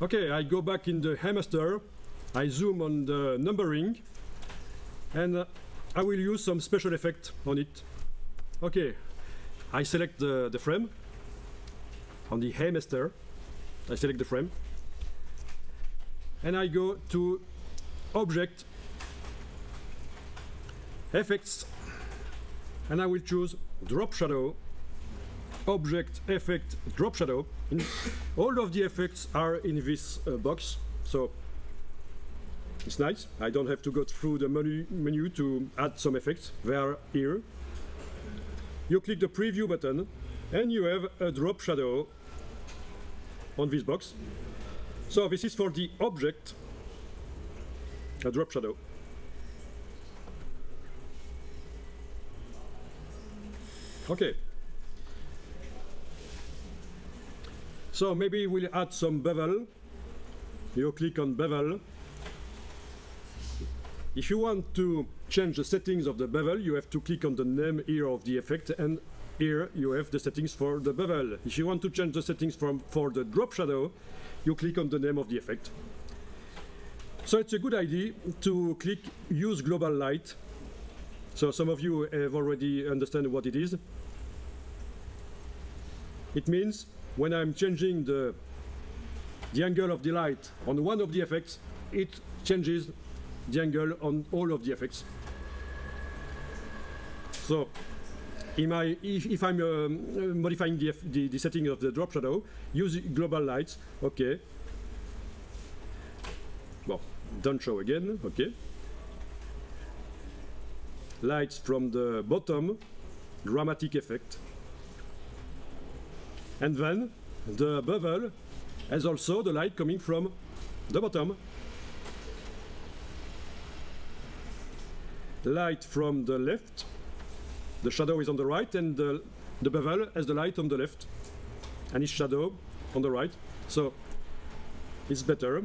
Okay, I go back in the hamster, I zoom on the numbering, and I will use some special effect on it. Okay, I select the frame on the hamster. I select the frame, and I go to Object, Effects, and I will choose Drop Shadow, Object, Effect, Drop Shadow. All of the effects are in this box, so it's nice. I don't have to go through the menu to add some effects. They are here. You click the Preview button, and you have a Drop Shadow on this box. So this is for the object, a drop shadow. Okay. So maybe we'll add some bevel. You click on bevel. If you want to change the settings of the bevel, you have to click on the name here of the effect, and here you have the settings for the bevel. If you want to change the settings for the drop shadow, you click on the name of the effect. So it's a good idea to click Use Global Light. So some of you have already understand what it is. It means when I'm changing the angle of the light on one of the effects, it changes the angle on all of the effects. So if I'm modifying the setting of the drop shadow, use global lights. Okay. Well, don't show again. Okay. Lights from the bottom, dramatic effect. And then the bevel has also the light coming from the bottom. Light from the left. The shadow is on the right, and the bevel has the light on the left, and its shadow on the right. So it's better.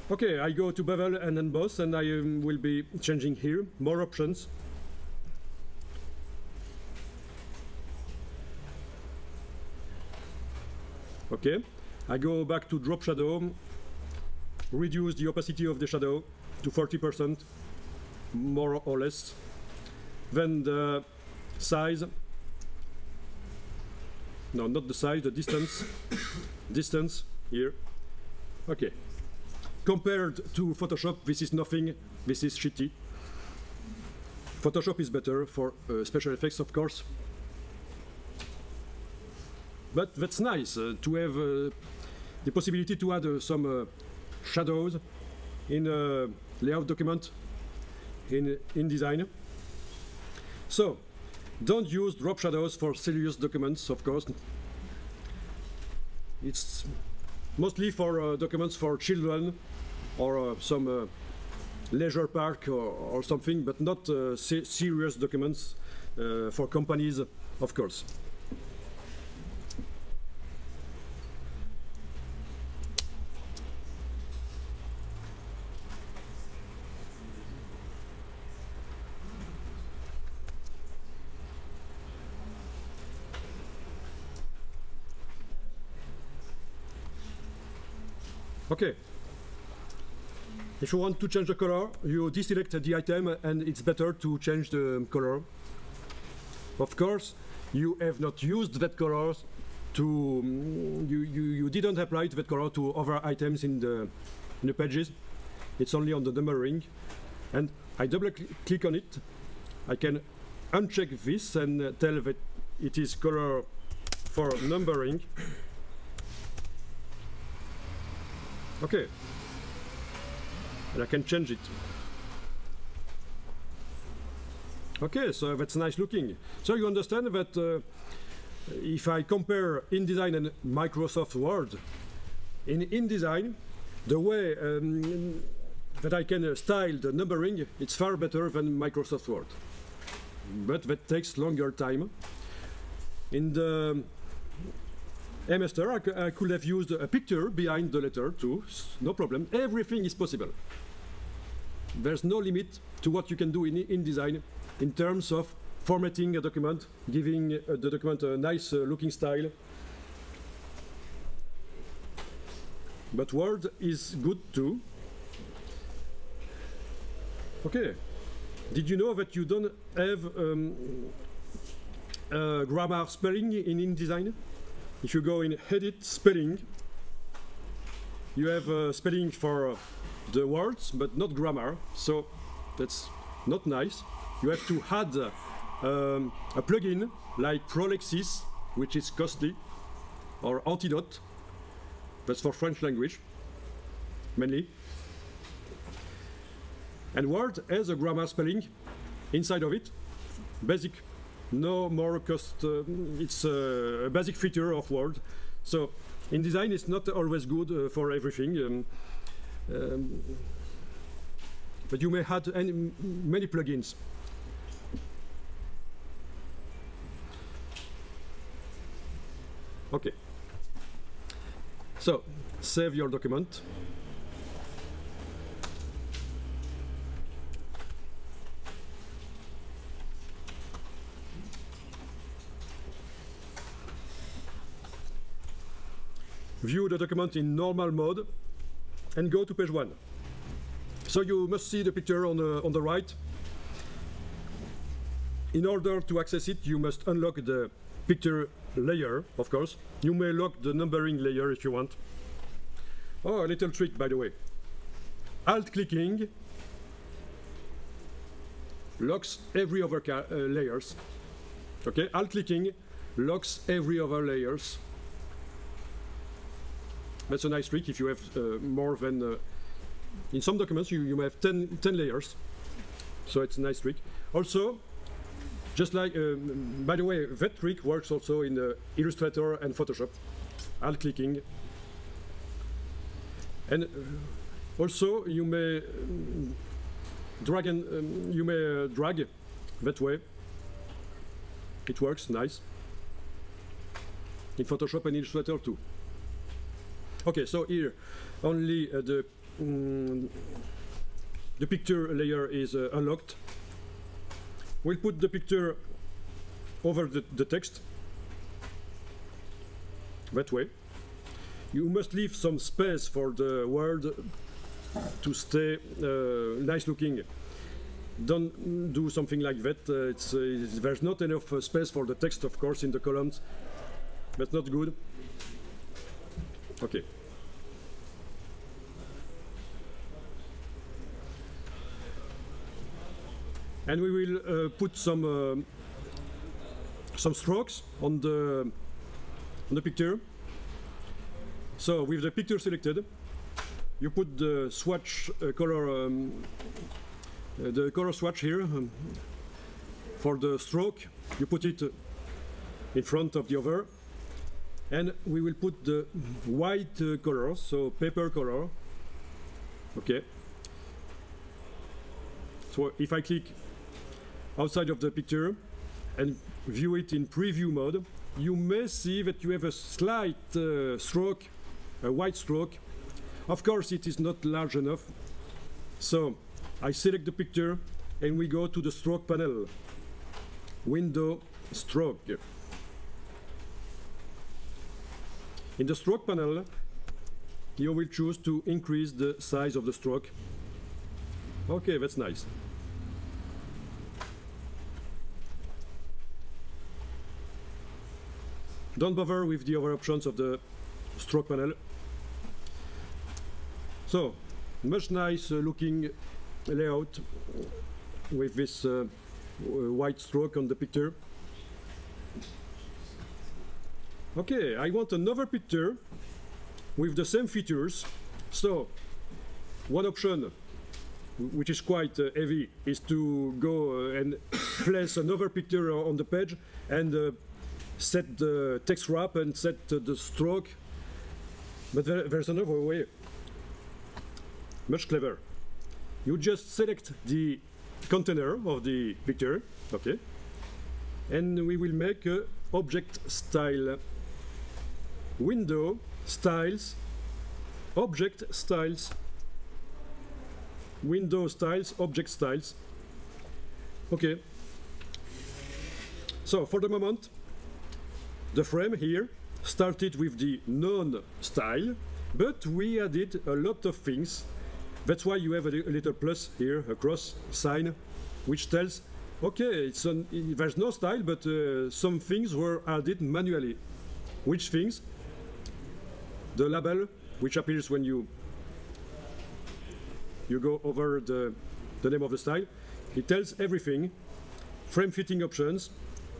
Okay, I go to bevel and emboss, and I will be changing here. More options. Okay, I go back to drop shadow, reduce the opacity of the shadow to 40%, more or less. Then the size, no, not the size, the distance, distance here. Okay, compared to Photoshop, this is nothing, this is shitty. Photoshop is better for special effects, of course. But that's nice to have the possibility to add some shadows in a layout document in InDesign. So, don't use drop shadows for serious documents, of course. It's mostly for documents for children or some leisure park or something, but not serious documents for companies, of course. Okay. If you want to change the color, you deselect the item, and it's better to change the color. Of course, you have not used that color to you didn't apply that color to other items in the pages. It's only on the numbering, and I double click on it. I can uncheck this and tell that it is color for numbering. Okay, and I can change it. Okay, so that's nice looking. So you understand that if I compare InDesign and Microsoft Word, in InDesign, the way that I can style the numbering, it's far better than Microsoft Word. But that takes longer time. In the Master, I could have used a picture behind the letter too, no problem. Everything is possible. There's no limit to what you can do in InDesign in terms of formatting a document, giving the document a nice looking style. but Word is good too. Okay, did you know that you don't have grammar spelling in InDesign? If you go in Edit Spelling, you have spelling for the words, but not grammar, so that's not nice. You have to add a plugin like Prolexis, which is costly, or Antidote, that's for French language, mainly. And Word has a grammar spelling inside of it, basic, no more cost, it's a basic feature of Word. So InDesign is not always good for everything, but you may add many plugins. Okay, so save your document. View the document in normal mode and go to page 1. So you must see the picture on the right. In order to access it, you must unlock the picture layer, of course. You may lock the numbering layer if you want. Oh, a little trick, by the way. Alt-clicking locks every other layers. Okay, alt-clicking locks every other layers. That's a nice trick if you have more than, in some documents you may have 10 layers, so it's a nice trick. Also, just like, by the way, that trick works also in Illustrator and Photoshop, alt-clicking. And also you may drag that way. It works nice in Photoshop and Illustrator too. Okay, so here only the picture layer is unlocked. We'll put the picture over the text that way. You must leave some space for the word to stay nice looking. Don't do something like that. There's not enough space for the text, of course, in the columns. That's not good. Okay. And we will put some strokes on the picture. So with the picture selected, you put the swatch color, the color swatch here for the stroke. You put it in front of the other. And we will put the white color, so paper color. Okay. So if I click outside of the picture and view it in preview mode, you may see that you have a slight stroke, a white stroke. Of course, it is not large enough. So I select the picture and we go to the stroke panel. Window, stroke. In the stroke panel, you will choose to increase the size of the stroke. Okay, that's nice. Don't bother with the other options of the stroke panel. So, much nice looking layout with this white stroke on the picture. Okay, I want another picture with the same features. So, one option, which is quite heavy, is to go and place another picture on the page and set the text wrap and set the stroke. But there's another way, much clever. You just select the container of the picture, okay, and we will make a object style. Window, styles, object styles, window styles, object styles. Okay. So for the moment, the frame here started with the none style but we added a lot of things. That's why you have a little plus here, a cross sign, which tells, okay, there's no style, but some things were added manually. Which things? The label, which appears when you go over the name of the style. It tells everything. Frame fitting options,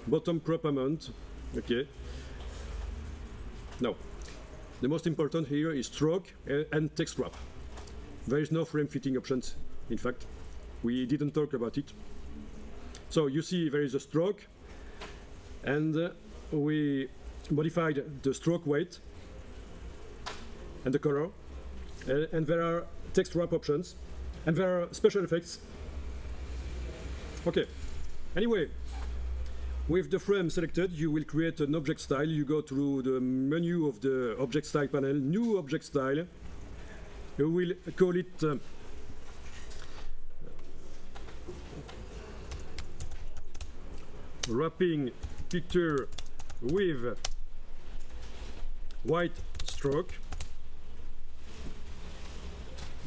bottom crop amount, okay. Now, the most important here is stroke and text wrap. There is no frame fitting options, in fact. We didn't talk about it. So you see there is a stroke, and we modified the stroke weight and the color, and there are text wrap options, and there are special effects. Okay, anyway, with the frame selected, you will create an object style. You go through the menu of the object style panel, new object style. You will call it wrapping picture with white stroke,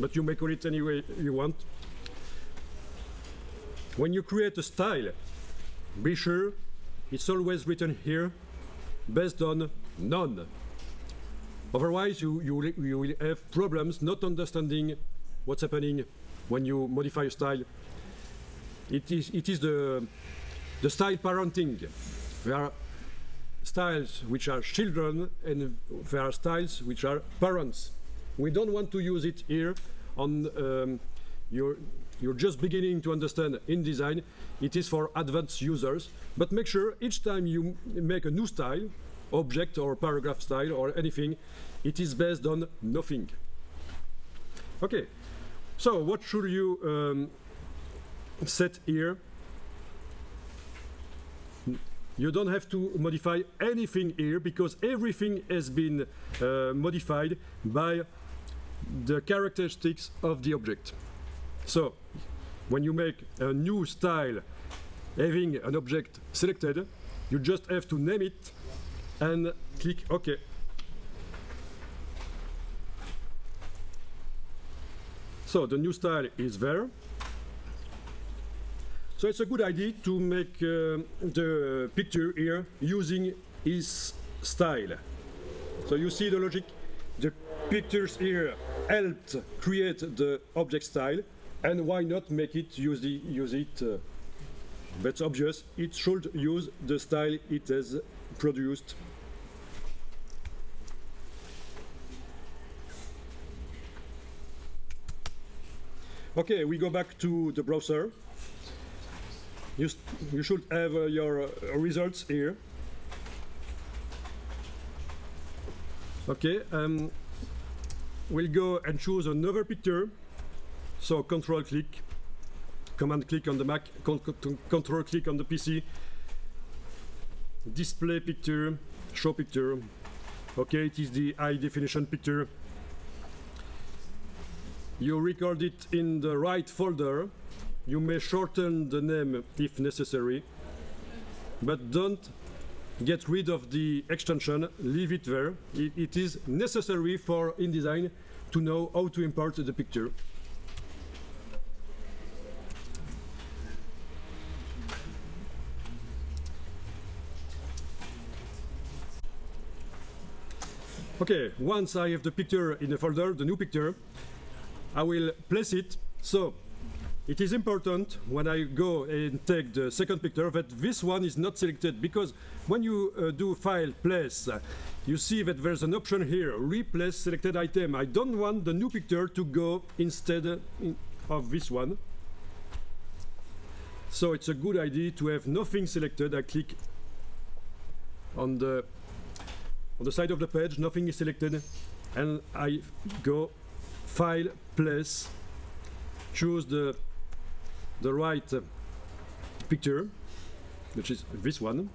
but you may call it any way you want. When you create a style, be sure it's always written here based on none. Otherwise, you will have problems not understanding what's happening when you modify a style. It is the style parenting. There are styles which are children, and there are styles which are parents. We don't want to use it here on you're just beginning to understand InDesign. It is for advanced users, but make sure each time you make a new style, object or paragraph style or anything, it is based on nothing. Okay, so what should you set here? You don't have to modify anything here because everything has been modified by the characteristics of the object. So, when you make a new style having an object selected, you just have to name it and click OK. So, the new style is there. So, it's a good idea to make the picture here using his style. So, you see the logic? The pictures here helped create the object style. And why not make it use it? That's obvious. It should use the style it has produced. Okay, we go back to the browser. You should have your results here. Okay, we'll go and choose another picture. So control click, command click on the Mac, control click on the PC, display picture, show picture. Okay, it is the high definition picture. You record it in the right folder. You may shorten the name if necessary, but don't get rid of the extension, leave it there. It is necessary for InDesign to know how to import the picture. Okay, once I have the picture in the folder, the new picture, I will place it. So it is important when I go and take the second picture that this one is not selected, because when you do file place, you see that there's an option here, replace selected item. I don't want the new picture to go instead of this one. So it's a good idea to have nothing selected. I click on the side of the page, nothing is selected, and I go file, place, choose the right picture, which is this one,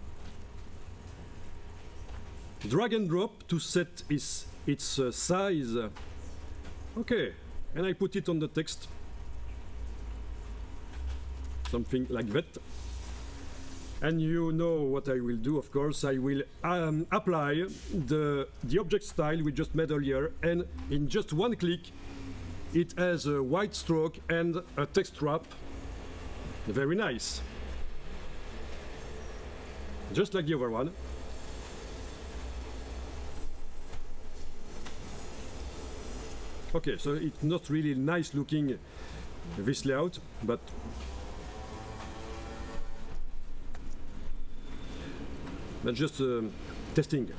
drag and drop to set its size. Okay, and I put it on the text, something like that. And you know what I will do, of course. I will apply the object style we just made earlier, and in just one click, it has a white stroke and a text wrap. Very nice. Just like the other one. Okay, so it's not really nice looking, this layout, but that's just testing.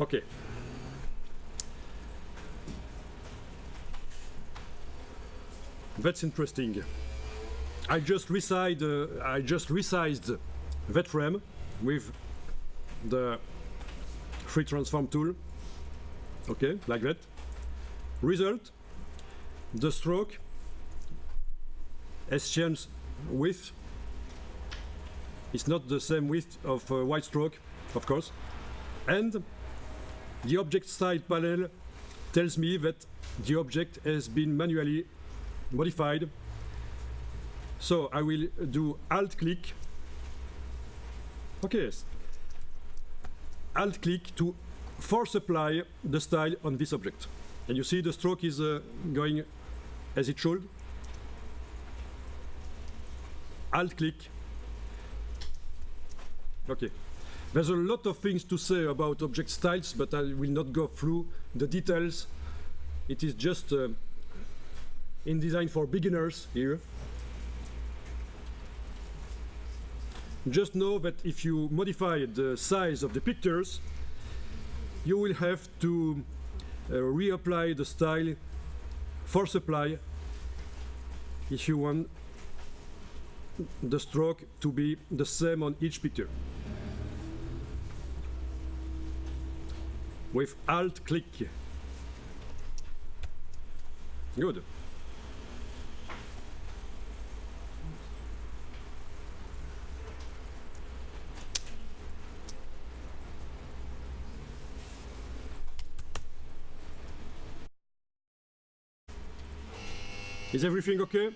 Okay. That's interesting. I just resized that frame with the free transform tool. Okay, like that. Result: the stroke has changed width. It's not the same width of white stroke, of course, and the object style panel tells me that the object has been manually modified. So I will do Alt click. Okay, Alt click to force apply the style on this object. And you see the stroke is going as it should. Alt click. Okay. There's a lot of things to say about object styles, but I will not go through the details. It is just InDesign for beginners here. Just know that if you modify the size of the pictures, you will have to reapply the style, force apply, if you want the stroke to be the same on each picture. With Alt click. Good. Is everything okay?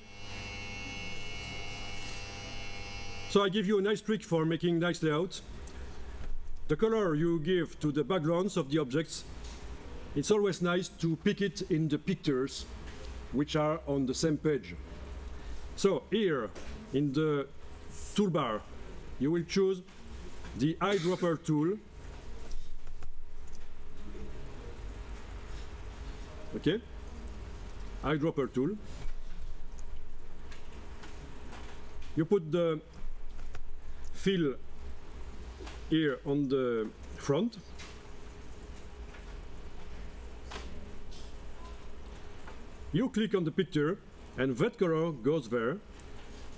So I give you a nice trick for making nice layouts. The color you give to the backgrounds of the objects, it's always nice to pick it in the pictures which are on the same page. So here in the toolbar, you will choose the eyedropper tool. Okay, eyedropper tool. You put the fill here on the front. You click on the picture and that color goes there.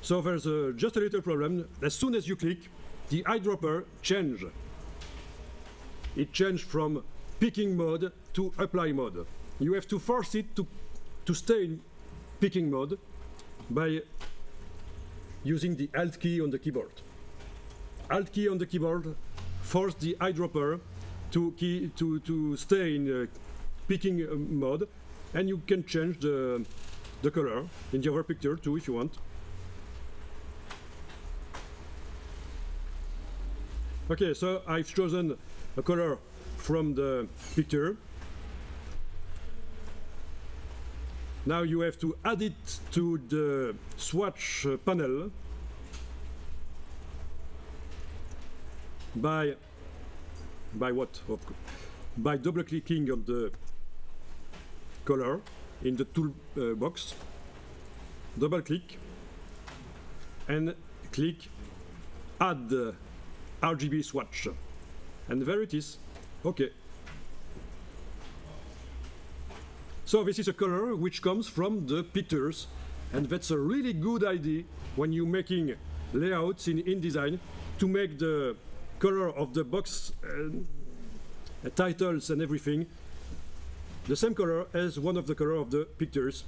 So there's just a little problem. As soon as you click, the eyedropper change. It changed from picking mode to apply mode. You have to force it to stay in picking mode by using the Alt key on the keyboard. Alt key on the keyboard force the eyedropper to stay in picking mode, and you can change the color in the other picture too if you want. Okay, so I've chosen a color from the picture. Now you have to add it to the swatch panel by what? By double clicking on the color in the tool box. Double click and click Add RGB swatch, and there it is. Okay. So this is a color which comes from the pictures, and that's a really good idea when you're making layouts in InDesign to make the color of the box titles and everything the same color as one of the color of the pictures.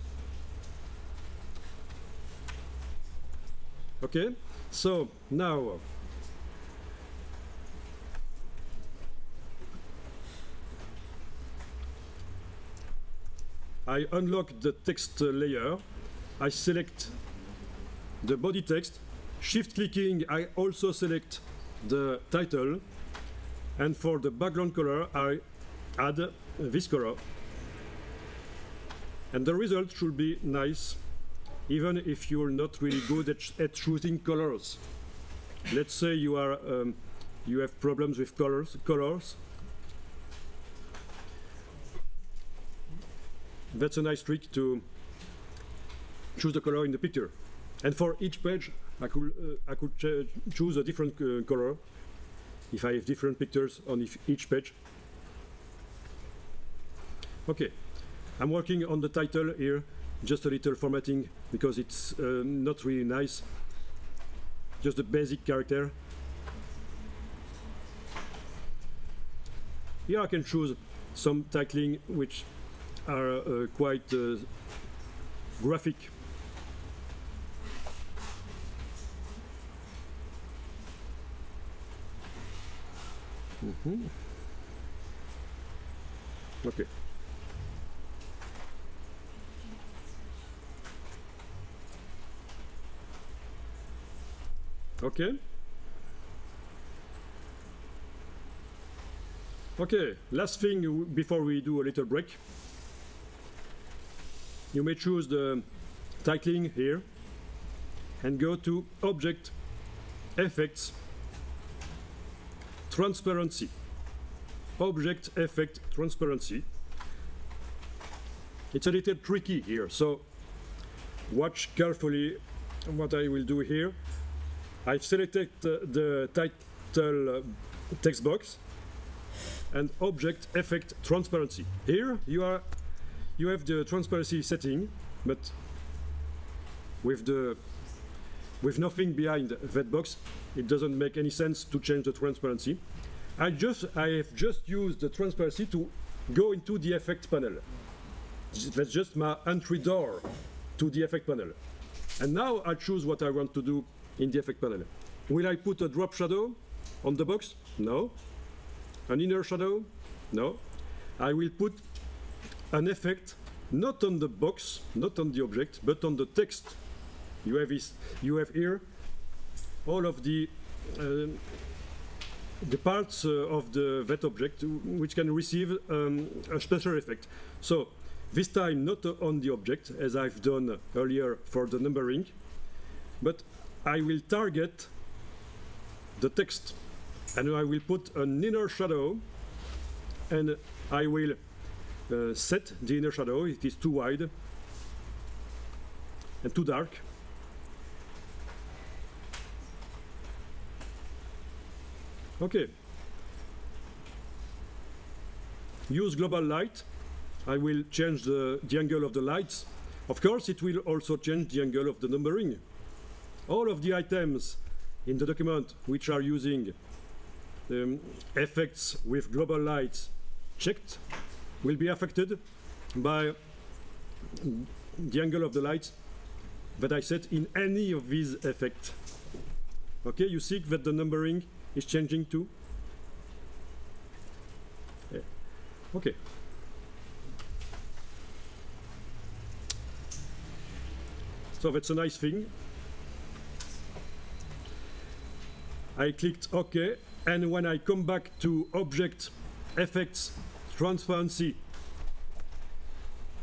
Okay, so now I unlock the text layer. I select the body text. Shift clicking, I also select the title. And for the background color, I add this color. And the result should be nice, even if you're not really good at choosing colors. Let's say you have problems with colors. That's a nice trick to choose the color in the picture. And for each page, I could choose a different color if I have different pictures on each page. Okay, I'm working on the title here, just a little formatting because it's not really nice, just a basic character. Here I can choose some titling which are quite graphic. Okay. Okay. Okay, last thing before we do a little break. You may choose the titling here and go to Object, Effects, Transparency. Object, Effect, Transparency. It's a little tricky here, so watch carefully what I will do here. I've selected the title text box and Object, Effect, Transparency. Here you have the transparency setting, but with nothing behind that box, it doesn't make any sense to change the transparency. I have just used the transparency to go into the effect panel. That's just my entry door to the effect panel. And now I choose what I want to do in the effect panel. Will I put a drop shadow on the box? No. An inner shadow? No. I will put an effect not on the box, not on the object, but on the text. You have here all of the parts of that object which can receive a special effect. So this time not on the object as I've done earlier for the numbering, but I will target the text and I will put an inner shadow and I will set the inner shadow. It is too wide and too dark. Okay. Use global light. I will change the angle of the lights. Of course, it will also change the angle of the numbering. All of the items in the document which are using effects with global lights checked will be affected by the angle of the lights that I set in any of these effects. Okay, you see that the numbering is changing too? Yeah. Okay. So that's a nice thing. I clicked OK, and when I come back to Object, Effects, Transparency,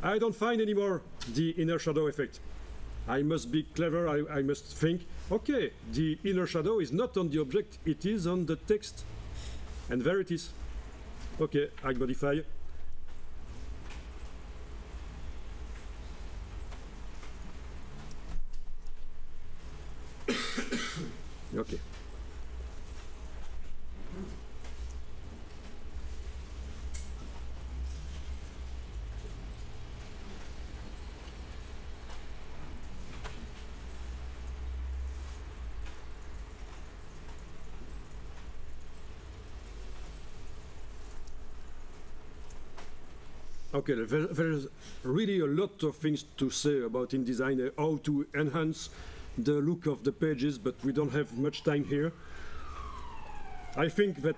I don't find anymore the inner shadow effect. I must be clever, I must think, okay, the inner shadow is not on the object, it is on the text. And there it is. Okay, I modify. Okay. Okay, there's really a lot of things to say about InDesign, how to enhance the look of the pages, but we don't have much time here. I think that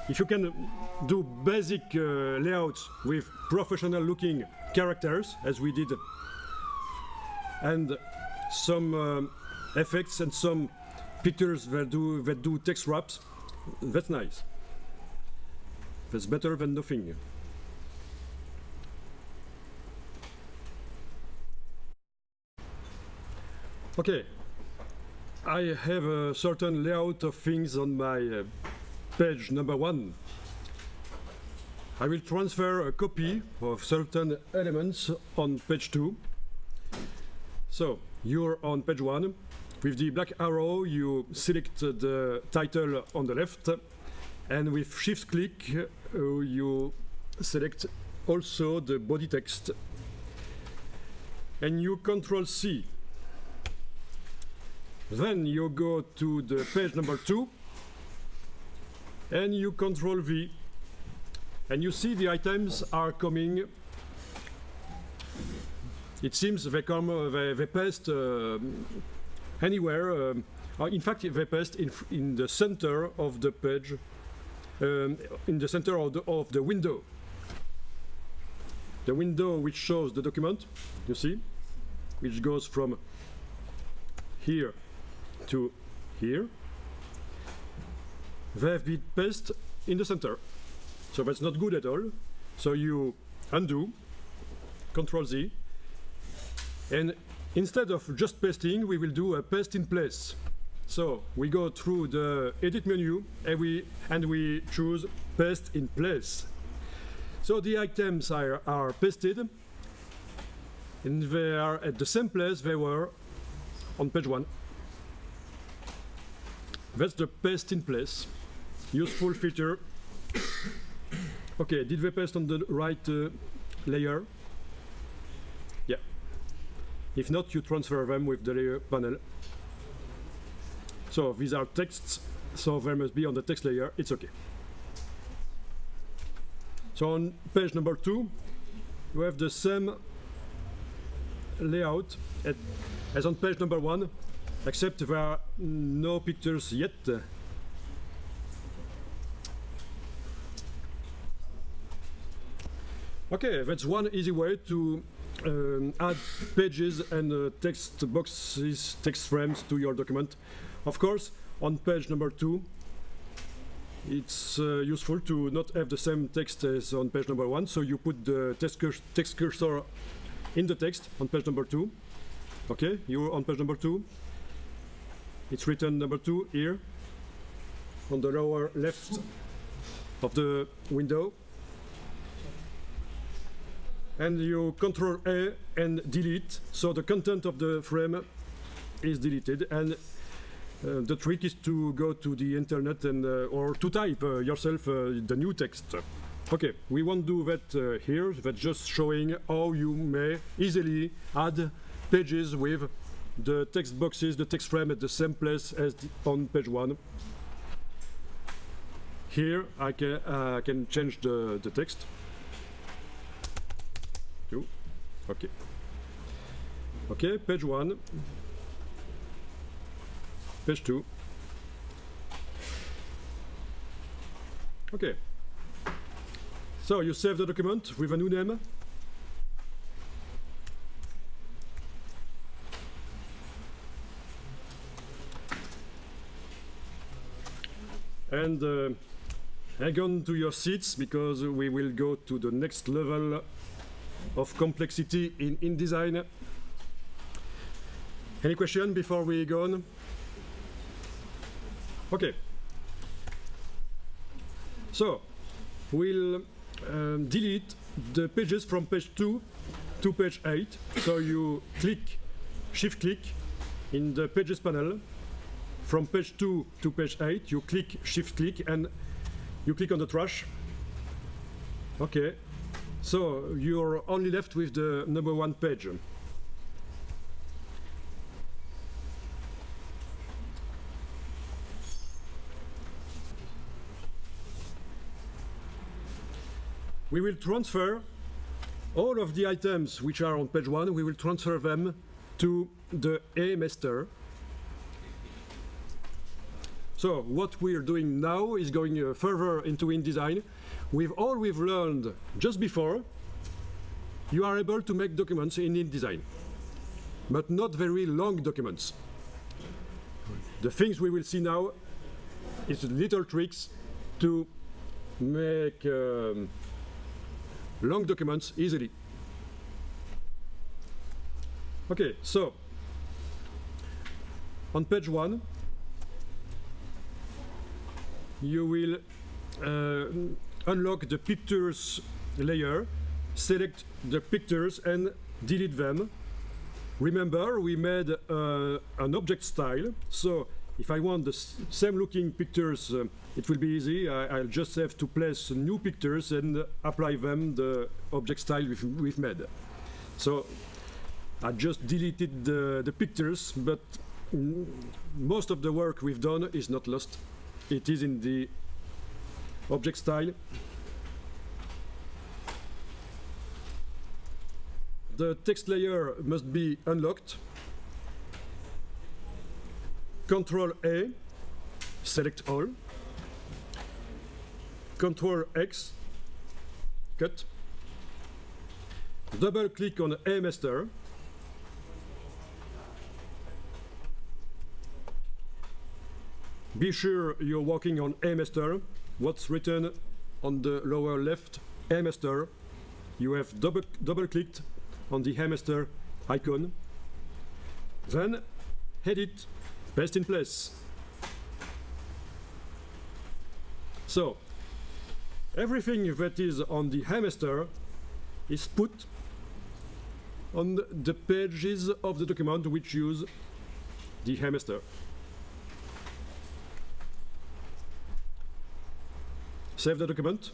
if you can do basic layouts with professional looking characters, as we did, and some effects and some pictures that do text wraps, that's nice. That's better than nothing. Okay, I have a certain layout of things on my page number 1. I will transfer a copy of certain elements on page 2. So you're on page 1. With the black arrow, you select the title on the left, and with shift click, you select also the body text. And you Control C. Then you go to the page number 2, and you Control V. And you see the items are coming. It seems they come, they paste anywhere. In fact, they paste in the center of the page, in the center of the window. The window which shows the document, you see, which goes from here to here. They have been pasted in the center. So that's not good at all. So you undo, Control Z, and instead of just pasting, we will do a paste in place. So we go through the edit menu and we choose paste in place. So the items are pasted, and they are at the same place they were on page 1. That's the paste in place. Useful feature. Okay, did they paste on the right layer? Yeah. If not, you transfer them with the layer panel. So these are texts, so they must be on the text layer. It's okay. So on page number 2, you have the same layout as on page number 1, except there are no pictures yet. Okay, that's one easy way to add pages and text boxes, text frames to your document. Of course, on page number 2, it's useful to not have the same text as on page number 1, so you put the text cursor in the text on page number 2. Okay, you're on page number 2. It's written number 2 here, on the lower left of the window. And you Control A and delete, so the content of the frame is deleted. And the trick is to go to the internet and or to type yourself the new text. Okay, we won't do that here. That's just showing how you may easily add pages with the text boxes, the text frame at the same place as on page 1. Here I can change the text. Okay. Okay, page 1, page 2. Okay. So you save the document with a new name. And hang on to your seats, because we will go to the next level of complexity in InDesign. Any question before we go on? Okay. So we'll delete the pages from page 2 to page 8. So you shift click in the pages panel. From page 2 to page 8, you shift click and you click on the trash. Okay. So you're only left with the number 1 page. we will transfer all of the items which are on page 1, we will transfer them to the master. So what we are doing now is going further into InDesign. With all we've learned just before, you are able to make documents in InDesign, but not very long documents. The things we will see now is little tricks to make long documents easily. Okay, so on page 1, you will unlock the pictures layer, select the pictures and delete them. Remember, we made an object style, so if I want the same looking pictures, it will be easy. I'll just have to place new pictures and apply them the object style we've made. So I just deleted the pictures, but most of the work we've done is not lost. It is in the object style. The text layer must be unlocked. Control A, select all. Control X, cut. Double click on A master. Be sure you're working on A master. What's written on the lower left, A master. You have double clicked on the A master icon. Then edit, paste in place. So everything that is on the A master is put on the pages of the document which use the A master. Save the document.